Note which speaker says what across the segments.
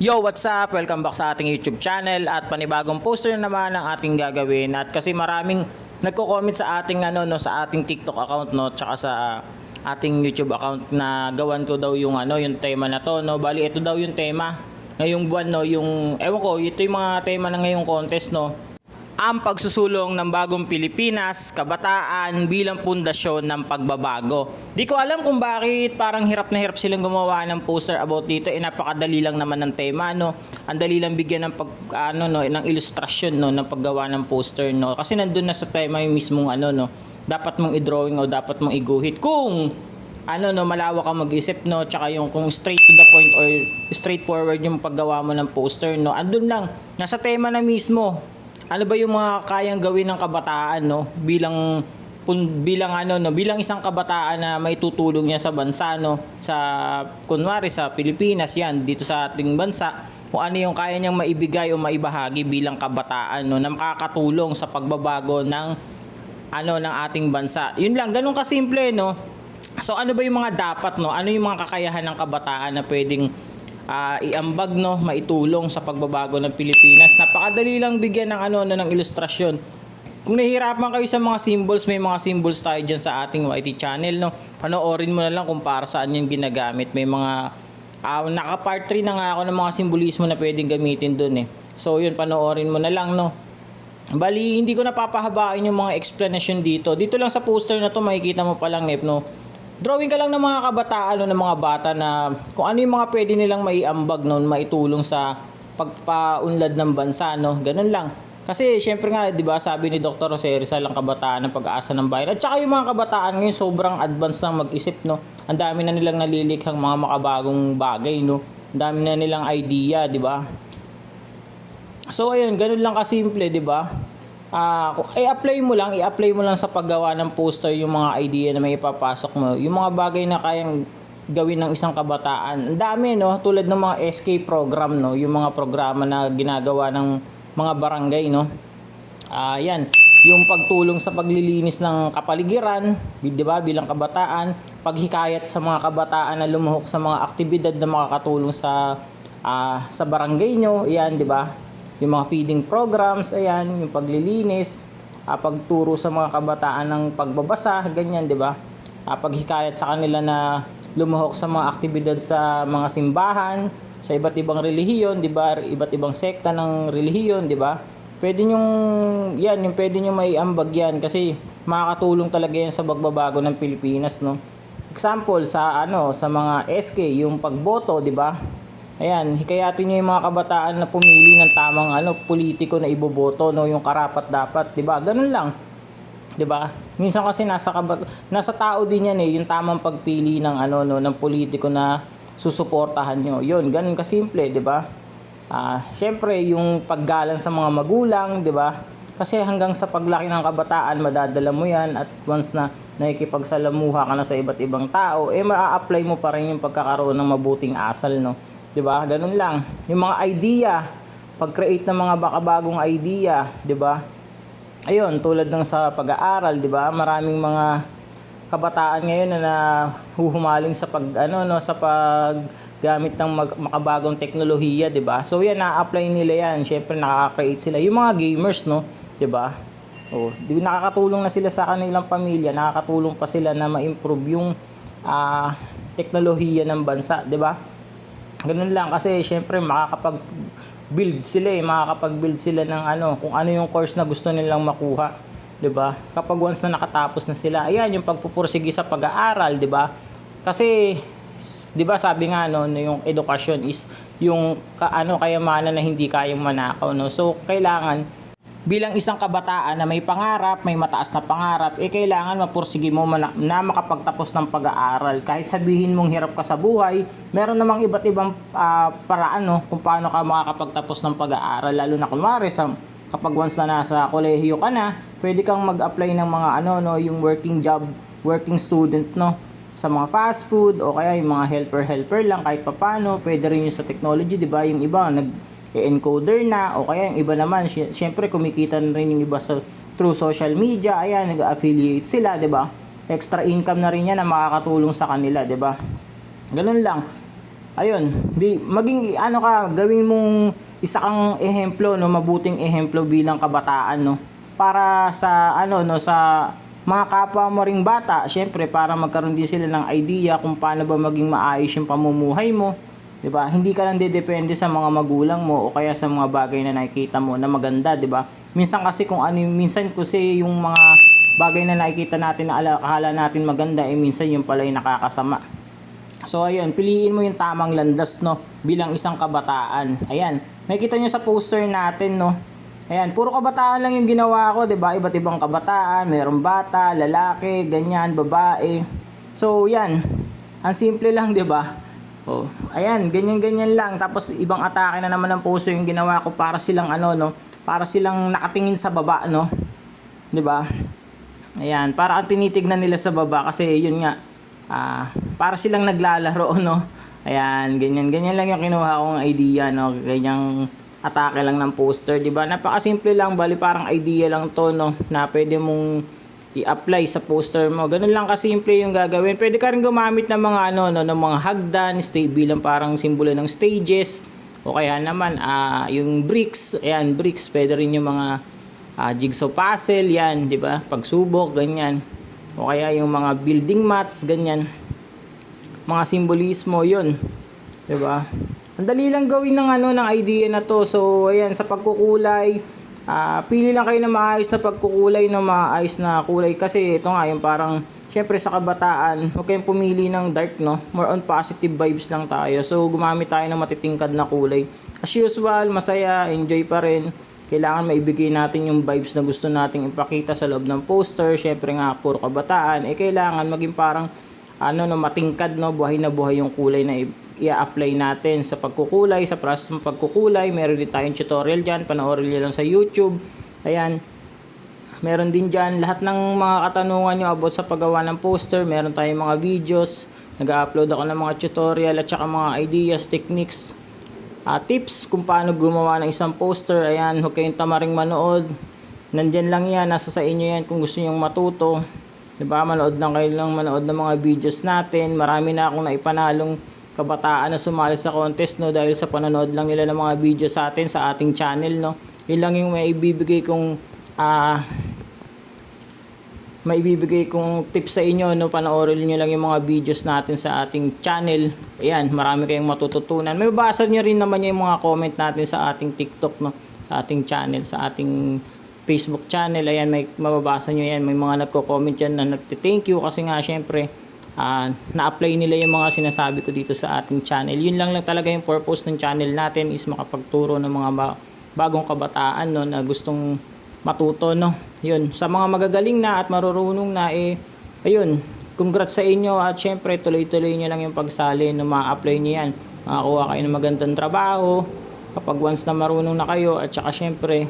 Speaker 1: Yo, what's up? Welcome back sa ating YouTube channel at panibagong poster naman ang ating gagawin. At kasi maraming nagko-comment sa ating sa ating TikTok account tsaka sa ating YouTube account na gawan ko daw yung yung tema na to Bali ito daw yung tema ngayong buwan yung ewan ko, ito yung mga tema na ngayong contest ang pagsusulong ng bagong Pilipinas, kabataan bilang pundasyon ng pagbabago. Di ko alam kung bakit parang hirap na hirap silang gumawa ng poster about dito. Napakadali lang naman ng tema, Ang dali lang bigyan ng ng ilustrasyon ng paggawa ng poster, Kasi nandun na sa tema yung mismong dapat mong i-drawing o dapat mong iguhit. Kung malawak kang mag-isip, tsaka yung kung straight to the point or straightforward yung paggawa mo ng poster, andun lang, nasa tema na mismo. Ano ba yung mga kayang gawin ng kabataan bilang isang kabataan na may tutulong niya sa bansa sa kunwari sa Pilipinas yan dito sa ating bansa, kung ano yung kaya niyang maibigay o maibahagi bilang kabataan na makakatulong sa pagbabago ng ng ating bansa. Yun lang, ganun kasimple So ano ba yung mga dapat ano yung mga kakayahan ng kabataan na pwedeng iambag maitulong sa pagbabago ng Pilipinas. Napakadali lang bigyan ng ng ilustrasyon. Kung nahihirapan kayo sa mga symbols, may mga symbols tayo dyan sa ating YT channel Panoorin mo na lang kung para saan yung ginagamit. May mga naka-part 3 na nga ako ng mga simbolismo na pwedeng gamitin doon So yun, panoorin mo na lang Bali, hindi ko napapahabain yung mga explanation dito. Dito lang sa poster na to makikita mo pa lang drawing ka lang ng mga kabataan ng mga bata na kung ano yung mga pwede nilang maiambag maitulong sa pagpaunlad ng bansa Ganun lang. Kasi syempre nga, 'di ba, sabi ni Dr. Jose Rizal, ang kabataan ng pag-asa ng bayan. At saka yung mga kabataan ngayon sobrang advanced lang mag-isip Ang dami na nilang nalilikhang mga makabagong bagay Ang dami na nilang idea, 'di ba? So ayun, ganun lang kasimple, 'di ba? I-apply mo lang sa paggawa ng poster yung mga idea na may ipapasok mo. Yung mga bagay na kayang gawin ng isang kabataan. Ang dami tulad ng mga SK program yung mga programa na ginagawa ng mga barangay yan, yung pagtulong sa paglilinis ng kapaligiran, 'di ba, bilang kabataan, paghikayat sa mga kabataan na lumuhok sa mga aktibidad na makakatulong sa barangay nyo, yan, 'di ba? Yung mga feeding programs, ayan, yung paglilinis, pagturo sa mga kabataan ng pagbabasa, ganyan, 'di ba? Paghikayat sa kanila na lumuhok sa mga aktibidad sa mga simbahan, sa iba't ibang relihiyon, 'di ba? Iba't ibang sekta ng relihiyon, 'di ba? Pwede yung pwede niyo maiambag yan kasi makakatulong talaga yan sa pagbabago ng Pilipinas, Example sa mga SK, yung pagboto, 'di ba? Ayan, hikayatin niyo yung mga kabataan na pumili ng tamang politiko na iboboto, yung karapat-dapat, 'di ba? Ganun lang. 'Di ba? Minsan kasi nasa tao din yan yung tamang pagpili ng ng politiko na susuportahan niyo. 'Yun, ganun kasimple, 'di ba? Syempre yung paggalang sa mga magulang, 'di ba? Kasi hanggang sa paglaki ng kabataan, madadala mo yan at once na nakikipagsalamuha ka na sa iba't ibang tao, maa-apply mo pa rin yung pagkakaroon ng mabuting asal, 'Di ba? Ganun lang. Yung mga idea, pag-create ng mga bakabagong idea, 'di ba? Ayun, tulad ng sa pag-aaral, 'di ba? Maraming mga kabataan ngayon na huhumaling sa sa paggamit ng makabagong teknolohiya, 'di ba? So yan, na-apply nila yan. Syempre nakaka-create sila. Yung mga gamers, 'di ba? Nakakatulong na sila sa kanilang pamilya, nakakatulong pa sila na ma-improve yung teknolohiya ng bansa, 'di ba? Ganun lang, kasi syempre makakapag-build sila ng kung ano yung course na gusto nilang makuha, 'di ba? Kapag once na nakatapos na sila, ayan yung pagpupursige sa pag-aaral, 'di ba? Kasi 'di ba sabi nga yung edukasyon is yung kayamanan na hindi kayang manakaw, So kailangan bilang isang kabataan na may pangarap, may mataas na pangarap, kailangan mapursige mo na makapagtapos ng pag-aaral. Kahit sabihin mong hirap ka sa buhay, meron namang iba't ibang paraan kung paano ka makakapagtapos ng pag-aaral. Lalo na kunwari kapag once na nasa kolehiyo ka na, pwede kang mag-apply ng mga yung working job, working student sa mga fast food o kaya yung mga helper lang kahit papano. Pwede rin yung sa technology, 'di ba? Yung iba encoder na o kaya yung iba naman syempre kumikita na rin yung iba through social media, ayan, nag-affiliate sila, 'di ba? Extra income na rin yan na makakatulong sa kanila, 'di ba? Ganun lang. ayun, maging ano ka, gawin mong isa kang ehemplo, no, mabuting ehemplo bilang kabataan, no, para sa ano, no, sa mga kapwa mo ring bata, syempre para magkaroon din sila ng idea kung paano ba maging maayos yung pamumuhay mo, 'di ba? Hindi ka lang didepende sa mga magulang mo o kaya sa mga bagay na nakikita mo na maganda, 'di ba? Minsan kasi kung ano, minsan kasi yung mga bagay na nakikita natin na akala natin maganda, minsan yung pala yung nakakasama. So ayun, piliin mo yung tamang landas, no, bilang isang kabataan. Ayan, makikita nyo sa poster natin, no. Ayan, puro kabataan lang yung ginawa ko, 'di ba? Iba't ibang kabataan, mayroong bata, lalaki, ganyan, babae. So yan, ang simple lang, 'di ba? Oh, ayan, ganyan-ganyan lang. Tapos ibang atake na naman ng poster yung ginawa ko para silang ano, no, para silang nakatingin sa baba, no. 'Di ba? Ayan, para ang tinitignan nila sa baba kasi yun nga, para silang naglalaro, no. Ayan, ganyan lang yung kinuha kong idea, no. Ganyang atake lang ng poster, 'di ba? Napakasimple lang, bali parang idea lang 'to, no, na pwede mong i-apply sa poster mo. Ganun lang kasimple yung gagawin. Pwede ka rin gumamit ng mga ano, no, ng mga hagdan, bilang parang simbolo ng stages. O kaya naman yung bricks, ayan, bricks, pwede rin yung mga jigsaw puzzle, yan, 'di ba? Pagsubok, ganyan. O kaya yung mga building mats, ganyan. Mga simbolismo 'yun, 'di ba? Ang dali lang gawin ng ano, ng idea na 'to. So, ayan, sa pagkukulay, pili lang kayo ng maayos na pagkukulay, ng maayos na kulay kasi ito nga yung parang syempre sa kabataan, huwag kayong pumili ng dark, no? More on positive vibes lang tayo. So, gumamit tayo ng matitingkad na kulay. As usual, masaya, enjoy pa rin. Kailangan maibigay natin yung vibes na gusto nating ipakita sa loob ng poster. Syempre nga, puro kabataan. Kailangan maging parang ano, no, matingkad, no? Buhay na buhay yung kulay na i-apply natin sa pagkukulay, sa process ng pagkukulay. Meron din tayong tutorial dyan. Panoorin nyo lang sa YouTube. Ayan. Meron din dyan lahat ng mga katanungan nyo about sa paggawa ng poster. Meron tayong mga videos. Nag-upload ako ng mga tutorial at saka mga ideas, techniques, tips kung paano gumawa ng isang poster. Ayan, huwag kayong tamaring manood. Nandyan lang yan, nasa sa inyo yan kung gusto nyo matuto. Diba, manood lang kayo lang manood ng mga videos natin. Marami na akong naipanalong kabataan na sumali sa contest, no, dahil sa panonood lang nila ng mga video sa atin sa ating channel, no. Yun lang yung maibibigay kong tips sa inyo, no. Panoorin niyo lang yung mga videos natin sa ating channel. Ayan, marami kayong matututunan. May babasa niyo rin naman yung mga comment natin sa ating TikTok, no, sa ating channel, sa ating Facebook channel. Ayan, may mababasa niyo yan. May mga nagko-comment yan na nagte-thank you kasi nga syempre na-apply nila yung mga sinasabi ko dito sa ating channel. Yun lang talaga yung purpose ng channel natin, is makapagturo ng mga bagong kabataan, no, na gustong matuto, no. Yun, sa mga magagaling na at marurunong na, ayun, congrats sa inyo at syempre tuloy-tuloy nyo lang yung pagsali, no, ma-apply nyo yan. Makakuha kayo ng magandang trabaho kapag once na marunong na kayo, at saka syempre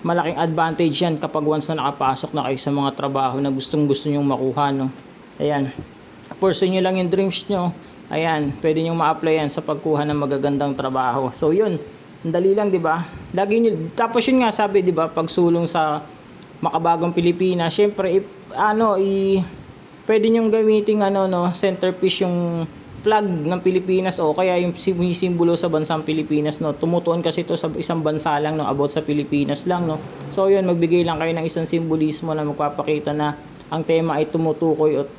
Speaker 1: malaking advantage yan kapag once na nakapasok na kayo sa mga trabaho na gustong-gusto nyong makuha, no. Ayan, pursue nyo lang yung dreams nyo. Ayan, pwede nyo ma-apply yan sa pagkuha ng magagandang trabaho. So yun, ang dali lang, di ba? Lagi nyo, tapos yun nga sabi, di ba, pagsulong sa makabagong Pilipinas, syempre, pwede nyo gamitin centerpiece yung flag ng Pilipinas o kaya yung simbolo sa bansang Pilipinas, no. Tumutuon kasi ito sa isang bansa lang, no, about sa Pilipinas lang, no. So yun, magbigay lang kayo ng isang simbolismo na magpapakita na ang tema ay tumutukoy o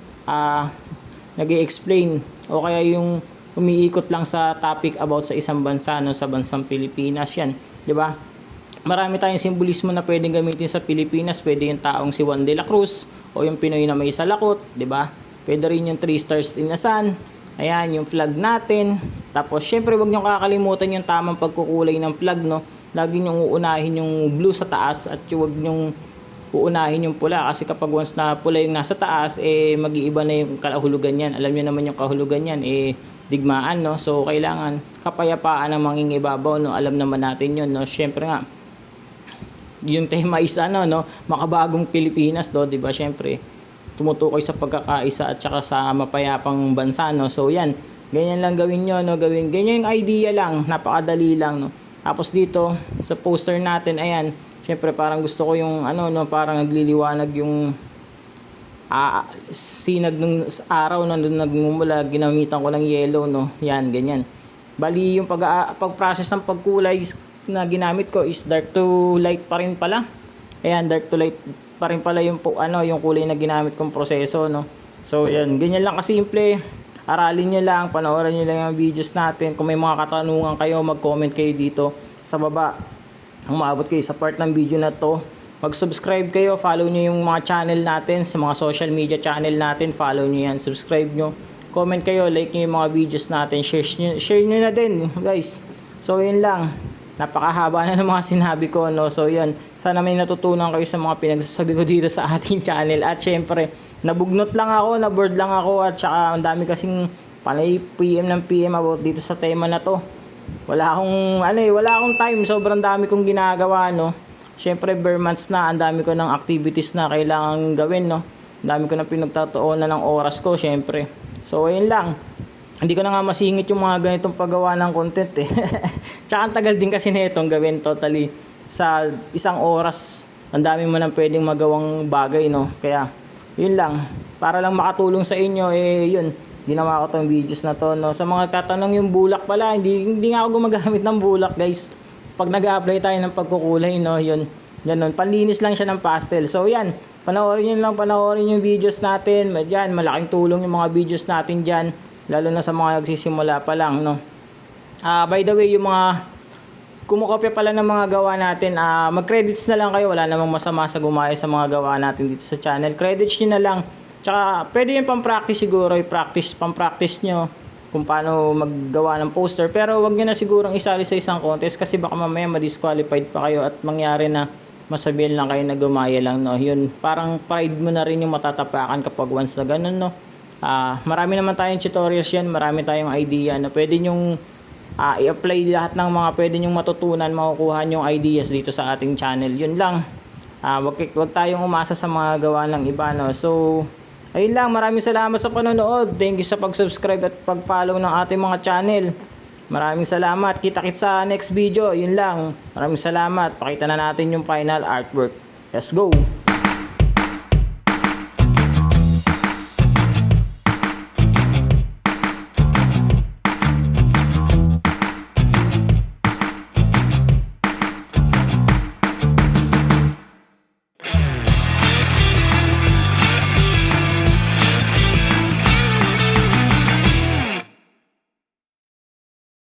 Speaker 1: nag-i-explain o kaya yung umiikot lang sa topic about sa isang bansa, no, sa bansang Pilipinas yan, 'di ba? Marami tayong simbolismo na pwedeng gamitin sa Pilipinas. Pwede yung taong si Juan de la Cruz o yung Pinoy na may salakot, 'di ba? Pwede rin yung 3 stars in the sun. Ayan, yung flag natin. Tapos syempre, wag niyo kakalimutan yung tamang pagkukulay ng flag, no. Lagi niyo uunahin yung blue sa taas at wag niyo uunahin yung pula, kasi kapag once na pula yung nasa taas, mag-iiba na yung kahulugan yan. Alam niyo naman yung kahulugan yan, digmaan, no. So kailangan kapayapaan ang mangingibabaw, no. Alam naman natin yun, no. Syempre nga, yung tema is no, makabagong Pilipinas, do, 'di ba? Syempre, tumutukoy sa pagkakaisa at saka sa mapayapang bansa, no. So yan, ganyan lang gawin niyo, no. Ganyan yung idea lang, napakadali lang, no. Tapos dito sa poster natin, ayan, syempre parang gusto ko yung no, parang nagliliwanag yung sinag ng araw na nagmumula, ginamitan ko ng yellow, no. Yan, ganyan. Bali yung pag-process ng pagkulay na ginamit ko is dark to light pa rin pala. Ayan, dark to light pa rin pala yung yung kulay na ginamit kong proseso, no. So yan, ganyan lang kasimple. Aralin niyo lang, panoorin niyo lang yung videos natin. Kung may mga katanungan kayo, mag-comment kayo dito sa baba. Umabot kayo sa part ng video na to, mag-subscribe kayo, follow nyo yung mga channel natin, sa mga social media channel natin, follow nyo yan, subscribe nyo, comment kayo, like nyo yung mga videos natin, share nyo na din guys. So yun lang, napakahaba na ng mga sinabi ko, no. So yun, sana may natutunan kayo sa mga pinagsasabi ko dito sa ating channel. At syempre, nabugnot lang ako, naboard lang ako, at saka ang dami kasing panay PM ng PM about dito sa tema na to. Wala akong time, sobrang dami kong ginagawa, no. Syempre bare months na, ang dami ko ng activities na kailangan gawin, no. Ang dami ko na pinagtatuunan ng oras ko, syempre. So ayun lang. Hindi ko na nga masingit yung mga ganitong paggawa ng content eh. Tsaka ang tagal din kasi nitong gawin totally sa isang oras. Ang dami mo nang pwedeng magawang bagay, no. Kaya yun lang, para lang makatulong sa inyo yun, ginawa ko tong videos na to, no. Sa mga tatanong yung bulak pala, hindi nga ako gumagamit ng bulak guys. Pag nag-a-apply tayo ng pagkukulay, no, yun, ganun, panlinis lang siya ng pastel. So yan, panoorin yung videos natin. Yan, malaking tulong yung mga videos natin dyan, lalo na sa mga nagsisimula pa lang, no. By the way, yung mga kumukopya pala ng mga gawa natin, mag-credits na lang kayo, wala namang masama sa gumaya sa mga gawa natin dito sa channel. Credits nyo na lang. Tsaka pwede yung pang-practice siguro, pang-practice nyo kung paano maggawa ng poster. Pero wag nyo na sigurong isali sa isang contest kasi baka mamaya ma-disqualified pa kayo at mangyari na masabihan lang kayo na gumaya lang, no. Yun, parang pride mo na rin yung matatapakan kapag once na ganun, no. Marami naman tayong tutorials yan, marami tayong idea na pwede nyong i-apply lahat ng mga pwede nyong matutunan, makukuha nyong ideas dito sa ating channel. Yun lang. Wag tayong umasa sa mga gawa ng iba, no. So ayun lang, maraming salamat sa panonood. Thank you sa pag-subscribe at pag-follow ng ating mga channel. Maraming salamat. Kita-kits sa next video. Yun lang. Maraming salamat. Pakita na natin yung final artwork. Let's go!